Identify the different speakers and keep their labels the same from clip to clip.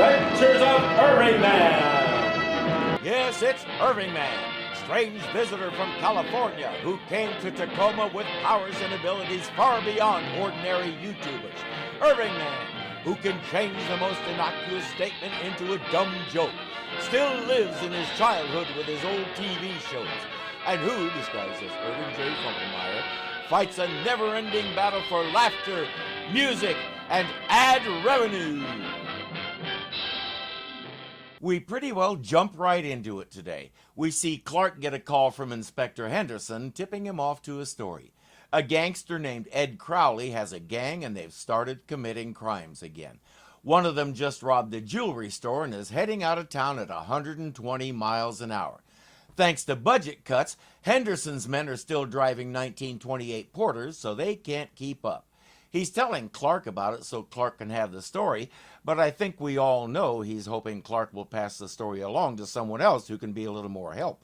Speaker 1: Adventures of Irvingman!
Speaker 2: Yes, it's Irvingman, strange visitor from California who came to Tacoma with powers and abilities far beyond ordinary YouTubers. Irvingman, who can change the most innocuous statement into a dumb joke, still lives in his childhood with his old TV shows, and who, disguised as Irving J. Funkelmeyer, fights a never-ending battle for laughter, music, and ad revenue. We pretty well jump right into it today. We see Clark get a call from Inspector Henderson, tipping him off to a story. A gangster named Ed Crowley has a gang and they've started committing crimes again. One of them just robbed a jewelry store and is heading out of town at 120 miles an hour. Thanks to budget cuts, Henderson's men are still driving 1928 Porters, so they can't keep up. He's telling Clark about it so Clark can have the story, but I think we all know he's hoping Clark will pass the story along to someone else who can be a little more help.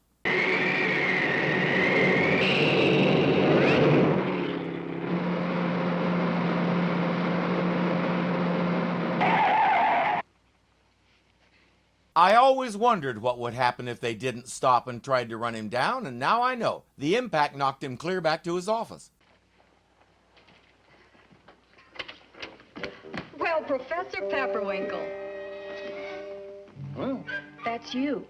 Speaker 2: I always wondered what would happen if they didn't stop and tried to run him down, and now I know. The impact knocked him clear back to his office.
Speaker 3: Well, Professor Pepperwinkle.
Speaker 4: Huh?
Speaker 3: That's you.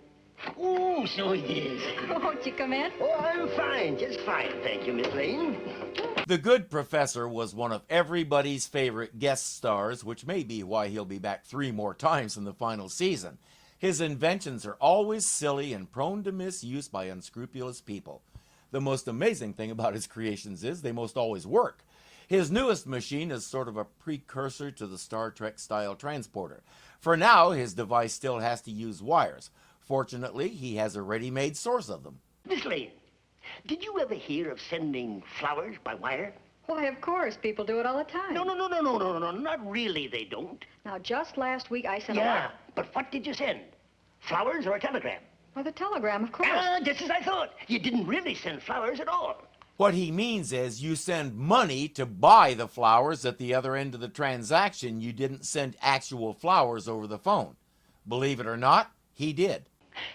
Speaker 4: Oh, so it is.
Speaker 3: Won't you come in?
Speaker 4: Oh, I'm fine, just fine, thank you, Miss Lane.
Speaker 2: The good professor was one of everybody's favorite guest stars, which may be why he'll be back 3 more times in the final season. His inventions are always silly and prone to misuse by unscrupulous people. The most amazing thing about his creations is they most always work. His newest machine is sort of a precursor to the Star Trek-style transporter. For now, his device still has to use wires. Fortunately, he has a ready-made source of them.
Speaker 4: Miss Lane, did you ever hear of sending flowers by wire?
Speaker 3: Why, of course. People do it all the time.
Speaker 4: No, not really they don't.
Speaker 3: Now, just last week I sent a
Speaker 4: Yeah,
Speaker 3: wire.
Speaker 4: but what did you send? Flowers or a telegram?
Speaker 3: Well, the telegram, of course.
Speaker 4: Ah, just as I thought. You didn't really send flowers at all.
Speaker 2: What he means is you send money to buy the flowers at the other end of the transaction. You didn't send actual flowers over the phone. Believe it or not, he did.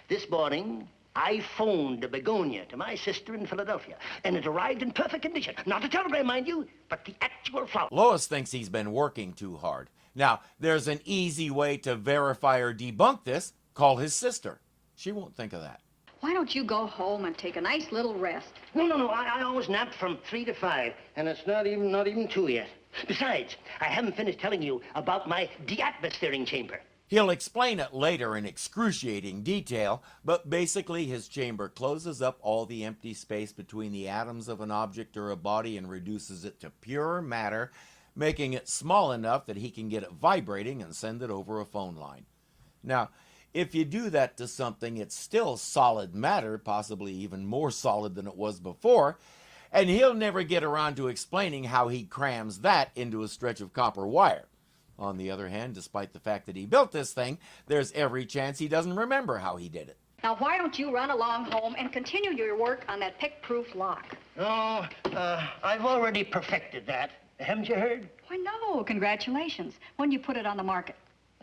Speaker 4: This morning, I phoned a begonia to my sister in Philadelphia, and it arrived in perfect condition. Not a telegram, mind you, but the actual flower.
Speaker 2: Lois thinks he's been working too hard. Now, there's an easy way to verify or debunk this. Call his sister. She won't think of that.
Speaker 3: Why don't you go home and take a nice little rest?
Speaker 4: No, I always nap from 3 to 5, and it's not even 2 yet. Besides, I haven't finished telling you about my deatmosphering chamber.
Speaker 2: He'll explain it later in excruciating detail, but basically his chamber closes up all the empty space between the atoms of an object or a body and reduces it to pure matter, making it small enough that he can get it vibrating and send it over a phone line. Now, if you do that to something, it's still solid matter, possibly even more solid than it was before, and he'll never get around to explaining how he crams that into a stretch of copper wire. On the other hand, despite the fact that he built this thing, there's every chance he doesn't remember how he did it.
Speaker 3: Now, why don't you run along home and continue your work on that pick-proof lock?
Speaker 4: Oh, I've already perfected that. Haven't you heard?
Speaker 3: Why, no. Congratulations. When do you put it on the market?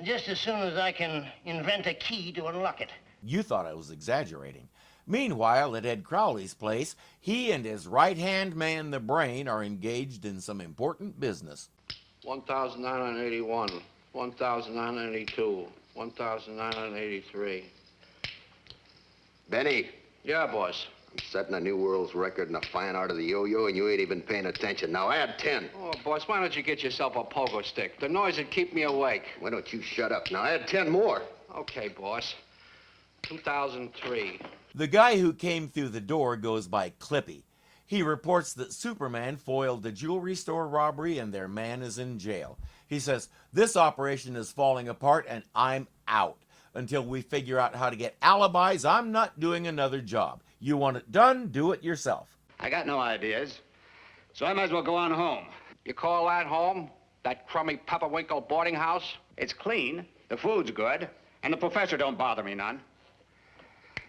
Speaker 4: Just as soon as I can invent a key to unlock it.
Speaker 2: You thought I was exaggerating. Meanwhile, at Ed Crowley's place, he and his right-hand man, the Brain, are engaged in some important business.
Speaker 5: 1,981, 1,982, 1,983.
Speaker 6: Benny,
Speaker 5: Yeah, boss.
Speaker 6: I'm setting a new world's record in the fine art of the yo-yo, and you ain't even paying attention. Now add 10.
Speaker 5: Oh, boss, why don't you get yourself a pogo stick? The noise would keep me awake.
Speaker 6: Why don't you shut up? Now add 10 more.
Speaker 5: Okay, boss. 2003.
Speaker 2: The guy who came through the door goes by Clippy. He reports that Superman foiled the jewelry store robbery and their man is in jail. He says, this operation is falling apart and I'm out. Until we figure out how to get alibis, I'm not doing another job. You want it done, do it yourself.
Speaker 7: I got no ideas, so I might as well go on home.
Speaker 5: You call that home? That crummy Pepperwinkle boarding house?
Speaker 7: It's clean, the food's good, and the professor don't bother me none.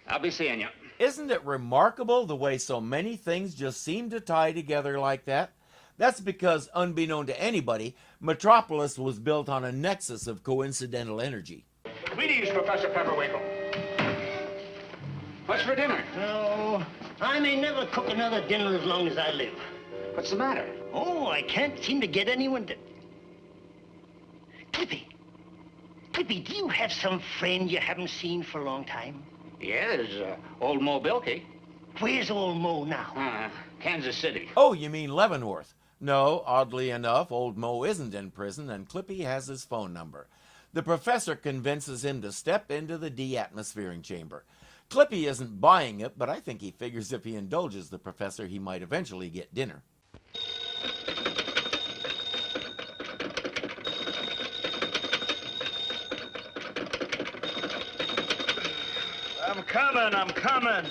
Speaker 7: I'll be seeing you.
Speaker 2: Isn't it remarkable the way so many things just seem to tie together like that? That's because, unbeknown to anybody, Metropolis was built on a nexus of coincidental energy.
Speaker 7: Sweeties, Professor Pepperwinkle. What's for dinner?
Speaker 4: No, I may never cook another dinner as long as I live.
Speaker 7: What's the matter?
Speaker 4: Oh, I can't seem to get anyone to... Clippy, do you have some friend you haven't seen for a long time?
Speaker 7: Yeah, there's old Mo Bilkey.
Speaker 4: Where's old Mo now?
Speaker 7: Kansas City.
Speaker 2: Oh, you mean Leavenworth? No, oddly enough, old Mo isn't in prison, and Clippy has his phone number. The professor convinces him to step into the de-atmosphering chamber. Clippy isn't buying it, but I think he figures if he indulges the professor, he might eventually get dinner.
Speaker 8: I'm coming.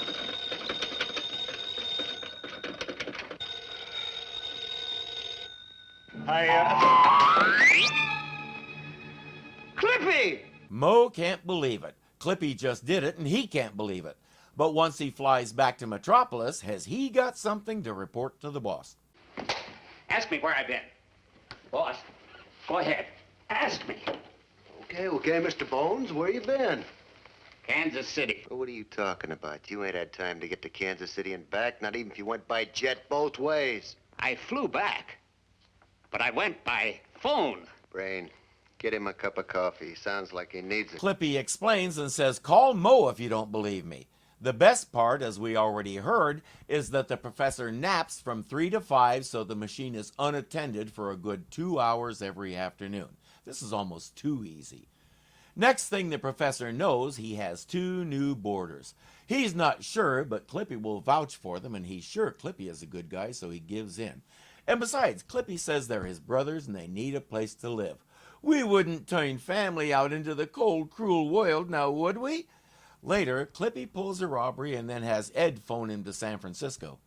Speaker 8: Clippy!
Speaker 2: Mo can't believe it. Clippy just did it, and he can't believe it. But once he flies back to Metropolis, has he got something to report to the boss?
Speaker 7: Ask me where I've been. Boss, go ahead. Ask me.
Speaker 6: Okay, Mr. Bones, where you been?
Speaker 7: Kansas City.
Speaker 6: Well, what are you talking about? You ain't had time to get to Kansas City and back, not even if you went by jet both ways.
Speaker 7: I flew back, but I went by phone.
Speaker 6: Brain, get him a cup of coffee. Sounds like he needs it.
Speaker 2: Clippy explains and says, call Mo if you don't believe me. The best part, as we already heard, is that the professor naps from 3 to 5, so the machine is unattended for a good 2 hours every afternoon. This is almost too easy. Next thing the professor knows, he has 2 new boarders. He's not sure, but Clippy will vouch for them, and he's sure Clippy is a good guy, so he gives in. And besides, Clippy says they're his brothers and they need a place to live. We wouldn't turn family out into the cold, cruel world, now would we? Later, Clippy pulls a robbery and then has Ed phone him to San Francisco.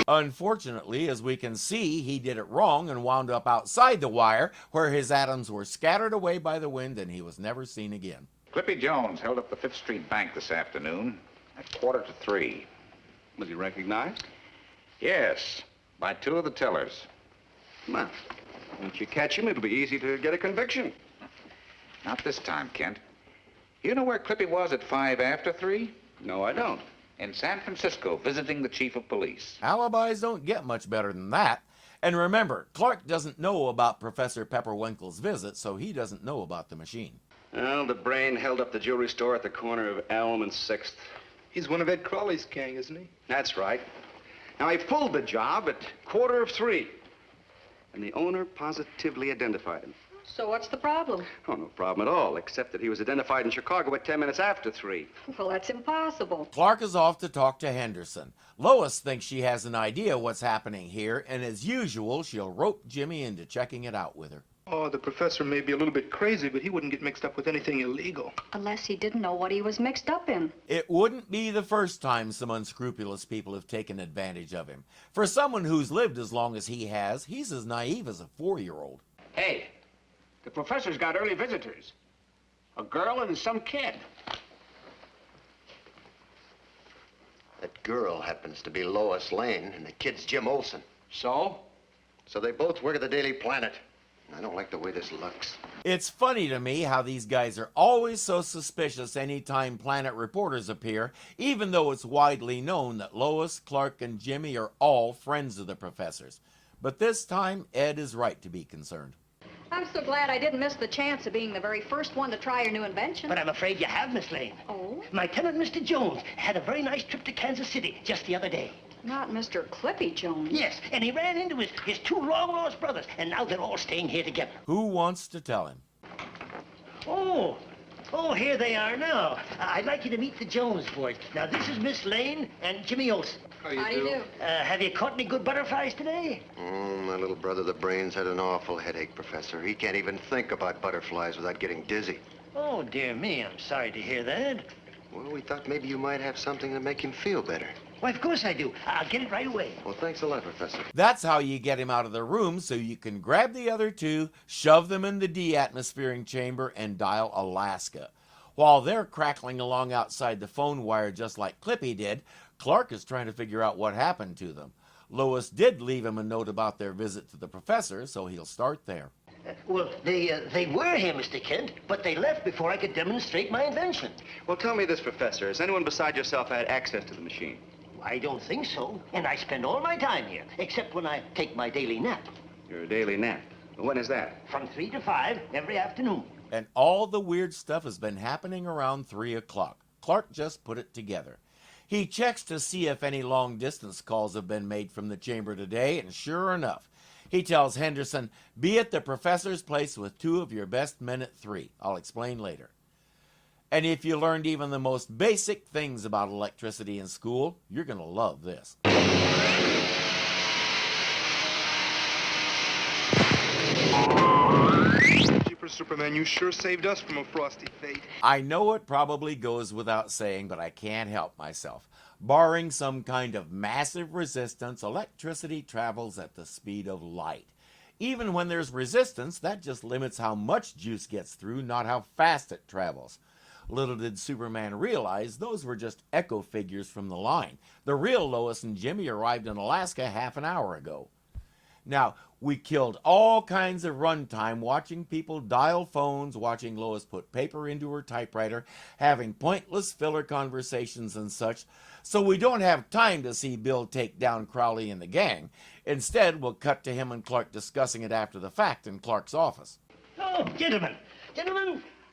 Speaker 2: Unfortunately, as we can see, he did it wrong and wound up outside the wire, where his atoms were scattered away by the wind and he was never seen again.
Speaker 9: Clippy Jones held up the Fifth Street Bank this afternoon at 2:45.
Speaker 8: Was he recognized?
Speaker 9: Yes, by 2 of the tellers.
Speaker 8: Well, once you catch him, it'll be easy to get a conviction.
Speaker 9: Not this time, Kent. You know where Clippy was at 5 after 3?
Speaker 8: No, I don't.
Speaker 9: In San Francisco, visiting the chief of police.
Speaker 2: Alibis don't get much better than that. And remember, Clark doesn't know about Professor Pepperwinkle's visit, so he doesn't know about the machine.
Speaker 8: Well, the brain held up the jewelry store at the corner of Elm and 6th.
Speaker 10: He's one of Ed Crawley's gang, isn't he?
Speaker 8: That's right. Now, he pulled the job at 2:45, and the owner positively identified him.
Speaker 3: So what's the problem?
Speaker 8: Oh, no problem at all, except that he was identified in Chicago at 10 minutes after 3.
Speaker 3: Well, that's impossible.
Speaker 2: Clark is off to talk to Henderson. Lois thinks she has an idea what's happening here, and as usual, she'll rope Jimmy into checking it out with her.
Speaker 10: Oh, the professor may be a little bit crazy, but he wouldn't get mixed up with anything illegal.
Speaker 3: Unless he didn't know what he was mixed up in.
Speaker 2: It wouldn't be the first time some unscrupulous people have taken advantage of him. For someone who's lived as long as he has, he's as naive as a 4-year-old.
Speaker 7: Hey, the professor's got early visitors. A girl and some kid.
Speaker 6: That girl happens to be Lois Lane, and the kid's Jim Olsen.
Speaker 7: So?
Speaker 6: So they both work at the Daily Planet. I don't like the way this looks.
Speaker 2: It's funny to me how these guys are always so suspicious anytime Planet reporters appear, even though it's widely known that Lois, Clark, and Jimmy are all friends of the professor's. But this time, Ed is right to be concerned.
Speaker 3: I'm so glad I didn't miss the chance of being the very first one to try your new invention.
Speaker 4: But I'm afraid you have, Miss Lane.
Speaker 3: Oh?
Speaker 4: My tenant, Mr. Jones, had a very nice trip to Kansas City just the other day.
Speaker 3: Not Mr. Clippy Jones.
Speaker 4: Yes, and he ran into his 2 long-lost brothers, and now they're all staying here together.
Speaker 2: Who wants to tell him?
Speaker 4: Oh, here they are now. I'd like you to meet the Jones boys. Now, this is Miss Lane and Jimmy Olsen.
Speaker 10: How do you
Speaker 3: How do you do?
Speaker 4: Have you caught any good butterflies today?
Speaker 6: My little brother, the brains, had an awful headache, Professor. He can't even think about butterflies without getting dizzy.
Speaker 4: Oh, dear me, I'm sorry to hear that.
Speaker 6: Well, we thought maybe you might have something to make him feel better.
Speaker 4: Why, of course I do. I'll get it right away.
Speaker 6: Well, thanks a lot, Professor.
Speaker 2: That's how you get him out of the room, so you can grab the other 2, shove them in the de-atmosphering chamber, and dial Alaska. While they're crackling along outside the phone wire just like Clippy did, Clark is trying to figure out what happened to them. Lois did leave him a note about their visit to the professor, so he'll start there.
Speaker 4: Well, they were here, Mr. Kent, but they left before I could demonstrate my invention.
Speaker 8: Well, tell me this, Professor. Has anyone beside yourself had access to the machine?
Speaker 4: I don't think so. And I spend all my time here, except when I take my daily nap.
Speaker 8: Your daily nap. When is that?
Speaker 4: From 3 to 5 every afternoon.
Speaker 2: And all the weird stuff has been happening around 3 o'clock. Clark just put it together. He checks to see if any long-distance calls have been made from the chamber today, and sure enough, he tells Henderson, be at the professor's place with 2 of your best men at 3. I'll explain later. And if you learned even the most basic things about electricity in school, you're going to love this.
Speaker 10: Superman, you sure saved us from a frosty fate.
Speaker 2: I know it probably goes without saying, but I can't help myself. Barring some kind of massive resistance, electricity travels at the speed of light. Even when there's resistance, that just limits how much juice gets through, not how fast it travels. Little did Superman realize those were just echo figures from the line. The real Lois and Jimmy arrived in Alaska half an hour ago. Now, we killed all kinds of runtime watching people dial phones, watching Lois put paper into her typewriter, having pointless filler conversations and such, so we don't have time to see Bill take down Crowley and the gang. Instead, we'll cut to him and Clark discussing it after the fact in Clark's office.
Speaker 4: Oh, gentlemen,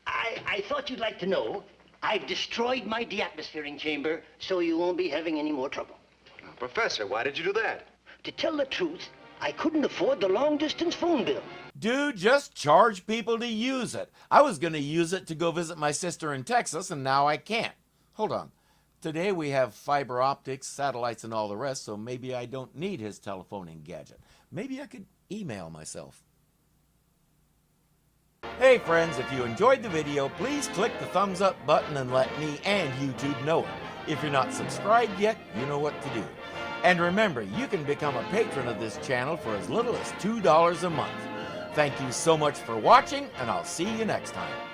Speaker 4: I thought you'd like to know I've destroyed my deatmosphering chamber, so you won't be having any more trouble.
Speaker 8: Now, Professor, why did you do that?
Speaker 4: To tell the truth, I couldn't afford the long-distance phone bill.
Speaker 2: Dude, just charge people to use it. I was going to use it to go visit my sister in Texas, and now I can't. Hold on. Today we have fiber optics, satellites, and all the rest, so maybe I don't need his telephoning gadget. Maybe I could email myself. Hey friends, if you enjoyed the video, please click the thumbs up button and let me and YouTube know it. If you're not subscribed yet, you know what to do. And remember, you can become a patron of this channel for as little as $2 a month. Thank you so much for watching, and I'll see you next time.